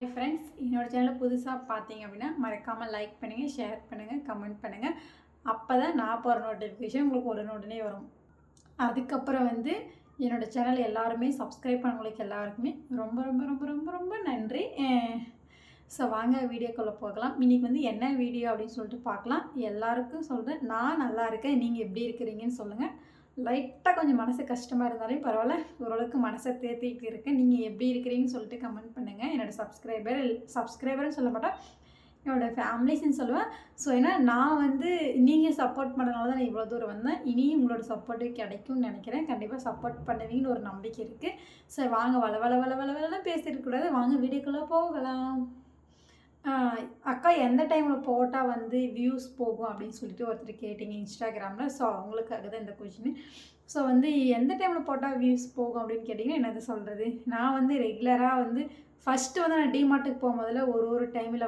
Hi friends, என்னோட சேனலை புதுசாக பார்த்தீங்க அப்படின்னா மறக்காமல் லைக் பண்ணுங்கள், ஷேர் பண்ணுங்கள், கமெண்ட் பண்ணுங்கள். அப்போ தான் நான் போகிற நோட்டிஃபிகேஷன் உங்களுக்கு உடனே வரும். அதுக்கப்புறம் என்னோடய சேனல் எல்லாருமே சப்ஸ்கிரைப் பண்ணவங்களுக்கு எல்லாருக்குமே ரொம்ப ரொம்ப ரொம்ப ரொம்ப ரொம்ப நன்றி. ஸோ வாங்க வீடியோக்குள்ளே போகலாம். இன்றைக்கி என்ன வீடியோ அப்படின்னு சொல்லிட்டு பார்க்கலாம். எல்லாருக்கும் சொல்கிறேன், நான் நல்லா இருக்கேன், நீங்கள் எப்படி இருக்கிறீங்கன்னு சொல்லுங்கள். லைட்டாக கொஞ்சம் மனசு கஷ்டமாக இருந்தாலும் பரவாயில்ல, ஓரளவுக்கு மனசை தேர்த்திட்டு இருக்கேன். நீங்கள் எப்படி இருக்கிறீங்கன்னு சொல்லிட்டு கமெண்ட் பண்ணுங்கள். என்னோடய சப்ஸ்கிரைபர்னு சொல்ல மாட்டேன், என்னோடய ஃபேமிலிஸ்ன்னு சொல்லுவேன். ஸோ ஏன்னா நான் நீங்கள் சப்போர்ட் பண்ணனால தான் நான் இவ்வளோ தூரம் வந்தேன். இனியும் உங்களோட சப்போர்ட்டு கிடைக்கும்னு நினைக்கிறேன். கண்டிப்பாக சப்போர்ட் பண்ணுவீங்கன்னு ஒரு நம்பிக்கை இருக்குது. ஸோ வாங்க வள பேசிட்டு கூடாது, வாங்க வீடியோக்குள்ளே போகலாம். அக்கா எந்த டைமில் போட்டால் வியூஸ் போகும் அப்படின்னு சொல்லிட்டு ஒருத்தர் கேட்டிங்க இன்ஸ்டாகிராமில். ஸோ அவங்களுக்காக தான் இந்த கொஷின். ஸோ எந்த டைமில் போட்டால் வியூஸ் போகும் அப்படின்னு கேட்டிங்கன்னா என்னது சொல்கிறது. நான் ரெகுலராக ஃபஸ்ட்டு நான் டிமார்ட்டுக்கு போகும்போதில் ஒரு டைமில்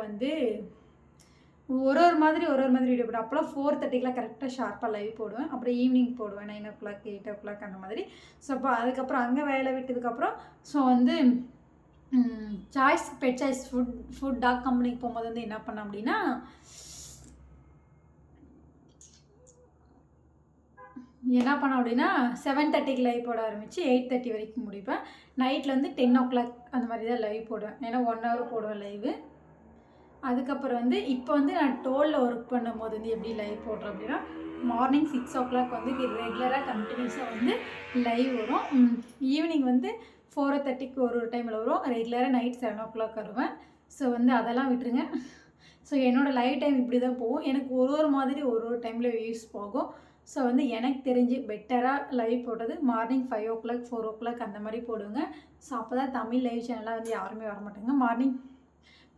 ஒரு மாதிரி வீடியோ போடுவேன். அப்போலாம் 4:30க்கெலாம் கரெக்டாக ஷார்ப்பாக லைவ் போடுவேன். அப்புறம் ஈவினிங் போடுவேன் 9 o'clock 8 o'clock அந்த மாதிரி. ஸோ அப்போ அதுக்கப்புறம் அங்கே வேலை விட்டதுக்கப்புறம் so pet choice food dog கம்பெனிக்கு போகும்போது என்ன பண்ணேன் அப்படின்னா, என்ன பண்ணேன் அப்படின்னா 7:30க்கு லைவ் போட ஆரம்பித்து 8:30 வரைக்கும் முடிப்பேன். நைட்டில் 10 o'clock அந்த மாதிரி தான் லைவ் போடுவேன். ஏன்னா 1 hour போடுவேன் லைவு. அதுக்கப்புறம் இப்போ நான் டோலில் ஒர்க் பண்ணும்போது எப்படி லைவ் போடுறேன் அப்படின்னா, மார்னிங் 6 o'clock ரெகுலராக கண்டினியூஸாக லைவ் வரும். ஈவினிங் 4:30க்கு ஒரு டைமில் வரும். ரெகுலராக நைட் 7 o'clock வருவேன். ஸோ அதெல்லாம் விட்டுருங்க. ஸோ என்னோடய லைவ் டைம் இப்படி தான் போகும். எனக்கு ஒரு மாதிரி ஒரு டைமில் வியூஸ் போகும். ஸோ எனக்கு தெரிஞ்சு பெட்டராக லைவ் போடுறது மார்னிங் 5 o'clock 4 o'clock அந்த மாதிரி போடுவேங்க. ஸோ அப்போ தான் தமிழ் லைவ் சேனலாக யாருமே வரமாட்டாங்க. மார்னிங்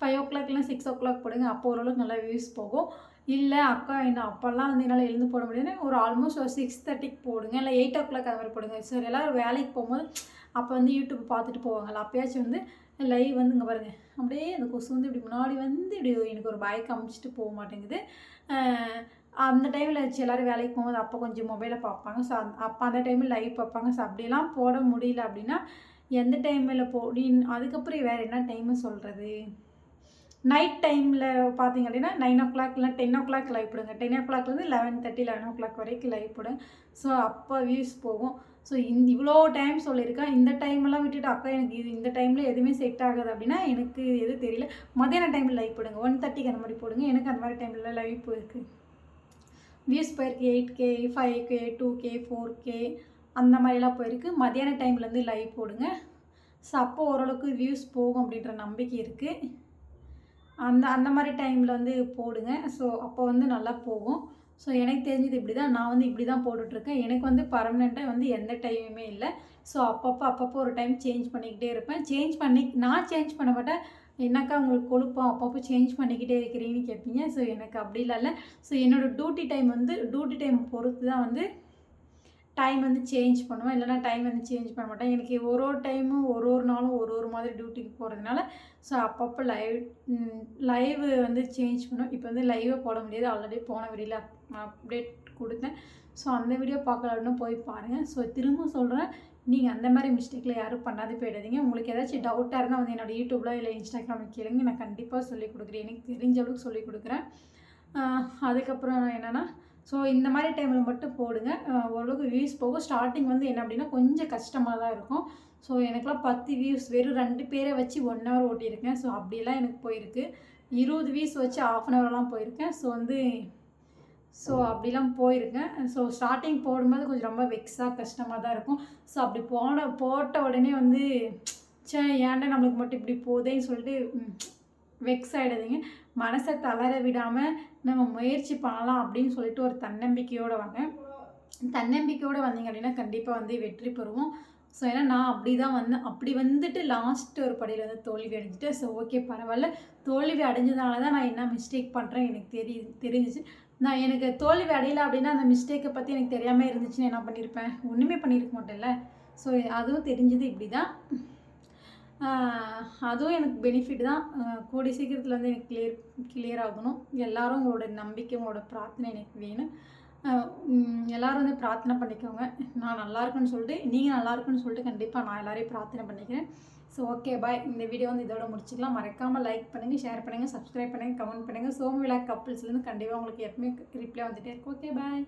5 o'clock இல்லைனா 6 o'clock போடுங்க. அப்போ ஓரளவுக்கு நல்லா வியூஸ் போகும். இல்லை அக்கா என்ன அப்போல்லாம் என்னால் எழுந்து போட முடியுதுன்னு ஒரு ஆல்மோஸ்ட் ஒரு 6:30க்கு போடுங்க, இல்லை 8 o'clock அது மாதிரி போடுங்க. ஸோ எல்லோரும் வேலைக்கு போகும்போது அப்போ யூடியூப் பார்த்துட்டு போவாங்கள்ல, அப்போயாச்சும் லைவ் இங்கே பாருங்கள், அப்படியே அந்த கொசு இப்படி முன்னாடி இப்படி எனக்கு ஒரு பாய் காமிச்சிட்டு போக மாட்டேங்குது. அந்த டைமில் எல்லோரும் வேலைக்கு போகும்போது அப்போ கொஞ்சம் மொபைலை பார்ப்பாங்க. ஸோ அப்போ அந்த டைமில் லைவ் பார்ப்பாங்க. ஸோ அப்படியெல்லாம் போட முடியல அப்படின்னா எந்த டைமில் அதுக்கப்புறம் வேறு என்ன டைமு சொல்கிறது. நைட் டைமில் பார்த்தீங்க அப்படின்னா 9 o'clock இல்லை 10 o'clock லைவ் போடுங்க. 10 o'clock 11:30 11 o'clock வரைக்கும் லைவ் போடுங்க. ஸோ அப்போ வியூஸ் போகும். ஸோ இவ்வளோ டைம் சொல்லியிருக்கேன். இந்த டைமெல்லாம் விட்டுட்டு அக்கா எனக்கு இந்த டைமில் எதுவுமே செட் ஆகுது அப்படின்னா எனக்கு எது தெரியல. மதியான டைமில் லைவ் போடுங்க, 1:30க்கு அந்த மாதிரி போடுங்க. எனக்கு அந்த மாதிரி டைமில் லைவ் போயிருக்கு, வியூஸ் போயிருக்கு 8K 5K 2K 4K அந்த மாதிரிலாம் போயிருக்கு. மதியான டைம்லேருந்து லைவ் போடுங்க. ஸோ அப்போ ஓரளவுக்கு வியூஸ் போகும் அப்படின்ற நம்பிக்கை இருக்குது. அந்த மாதிரி டைமில் போடுங்க. ஸோ அப்போ நல்லா போகும். ஸோ எனக்கு தெரிஞ்சது இப்படி தான், நான் இப்படி தான் போட்டுட்ருக்கேன். எனக்கு பர்மனெண்ட்டாக எந்த டைமுமே இல்லை. ஸோ அப்பப்போ ஒரு டைம் சேஞ்ச் பண்ணிக்கிட்டே இருப்பேன். நான் சேஞ்ச் பண்ண மாட்டேன். என்னக்கா உங்களுக்கு கொழுப்பம் அப்பப்போ சேஞ்ச் பண்ணிக்கிட்டே இருக்கிறீங்கன்னு கேட்பீங்க. ஸோ எனக்கு அப்படிலாம் இல்லை. ஸோ என்னோடய டியூட்டி டைம் பொறுத்து தான் டைம் சேஞ்ச் பண்ணுவேன். இல்லைனா டைம் சேஞ்ச் பண்ண மாட்டேன். எனக்கு ஒரு டைமும் ஒரு நாளும் ஒரு மாதிரி டியூட்டிக்கு போகிறதுனால ஸோ அப்பப்போ லைவ் சேஞ்ச் பண்ணுவேன். இப்போ லைவே போட முடியாது. ஆல்ரெடி போன வீடியோவில் அப்டேட் கொடுத்தேன். ஸோ அந்த வீடியோ பார்க்கலான்னு போய் பாருங்கள். ஸோ திரும்ப சொல்கிறேன், நீங்கள் அந்த மாதிரி மிஸ்டேக்கில் யாரும் பண்ணாது போயிடாதீங்க. உங்களுக்கு ஏதாச்சும் டவுட்டாக இருந்தால் என்னோடய யூடியூப்பில் இல்லை இன்ஸ்டாகிராமில் கேளுங்க, நான் கண்டிப்பாக சொல்லிக் கொடுக்குறேன். எனக்கு தெரிஞ்ச அளவுக்கு சொல்லிக் கொடுக்குறேன். அதுக்கப்புறம் என்னென்னா, ஸோ இந்த மாதிரி டைமில் மட்டும் போடுங்க. ஓரளவுக்கு வியூஸ் போகும். ஸ்டார்டிங் என்ன அப்படின்னா கொஞ்சம் கஷ்டமாக தான் இருக்கும். ஸோ எனக்குலாம் 10 வியூஸ் வெறும் 2 பேரை வச்சு 1 hour ஓட்டியிருக்கேன். ஸோ அப்படிலாம் எனக்கு போயிருக்கு. 20 வியூஸ் வச்சு 1/2 hourலாம் போயிருக்கேன். ஸோ அப்படிலாம் போயிருக்கேன். ஸோ ஸ்டார்டிங் போடும்போது கொஞ்சம் ரொம்ப கஷ்டமாக தான் இருக்கும். ஸோ அப்படி போட்ட உடனே ஏன்டா நம்மளுக்கு மட்டும் இப்படி போதேன்னு சொல்லிட்டு வெக்ஸ் ஆகிடாதீங்க. மனசை தளர விடாமல் நம்ம முயற்சி பண்ணலாம் அப்படின்னு சொல்லிட்டு ஒரு தன்னம்பிக்கையோடு வாங்க. தன்னம்பிக்கையோடு வந்தீங்க அப்படின்னா கண்டிப்பாக வெற்றி பெறுவோம். ஸோ ஏன்னா நான் அப்படி தான் அப்படி லாஸ்ட் ஒரு படியில் தோல்வி அடைஞ்சிட்டேன். ஸோ ஓகே பரவாயில்ல, தோல்வி அடைஞ்சதுனால தான் நான் என்ன மிஸ்டேக் பண்ணுறேன் எனக்கு தெரிஞ்சிச்சு. எனக்கு தோல்வி அடையலை அப்படின்னா அந்த மிஸ்டேக்கை பற்றி எனக்கு தெரியாமல் இருந்துச்சுன்னு என்ன பண்ணியிருப்பேன், ஒன்றுமே பண்ணியிருக்க மாட்டேன்ல. ஸோ அதுவும் தெரிஞ்சது இப்படி தான். அதுவும் எனக்கு பெனிஃபிட் தான். கூடிய சீக்கிரத்தில் எனக்கு கிளியர் ஆகணும். எல்லோரும் உங்களோட நம்பிக்கை உங்களோட பிரார்த்தனை எனக்கு வேணும். எல்லோரும் பிரார்த்தனை பண்ணிக்கோங்க. நான் நல்லா இருக்குன்னு சொல்லிட்டு, நீங்கள் நல்லா இருக்குன்னு சொல்லிட்டு கண்டிப்பாக நான் எல்லோரையும் பிரார்த்தனை பண்ணிக்கிறேன். So okay bye. இந்த வீடியோ வந்து இதோட முடிச்சுக்கலாம். மறக்காமல் லைக் பண்ணுங்கள், ஷேர் பண்ணுங்கள், சப்ஸ்கிரைப் பண்ணுங்கள், கமெண்ட் பண்ணுங்கள். சோமு விழா கப்புள்ஸ்லேருந்து கண்டிப்பாக உங்களுக்கு எப்பவுமே ரிப்ளை வந்துகிட்டே இருக்கும். Okay bye.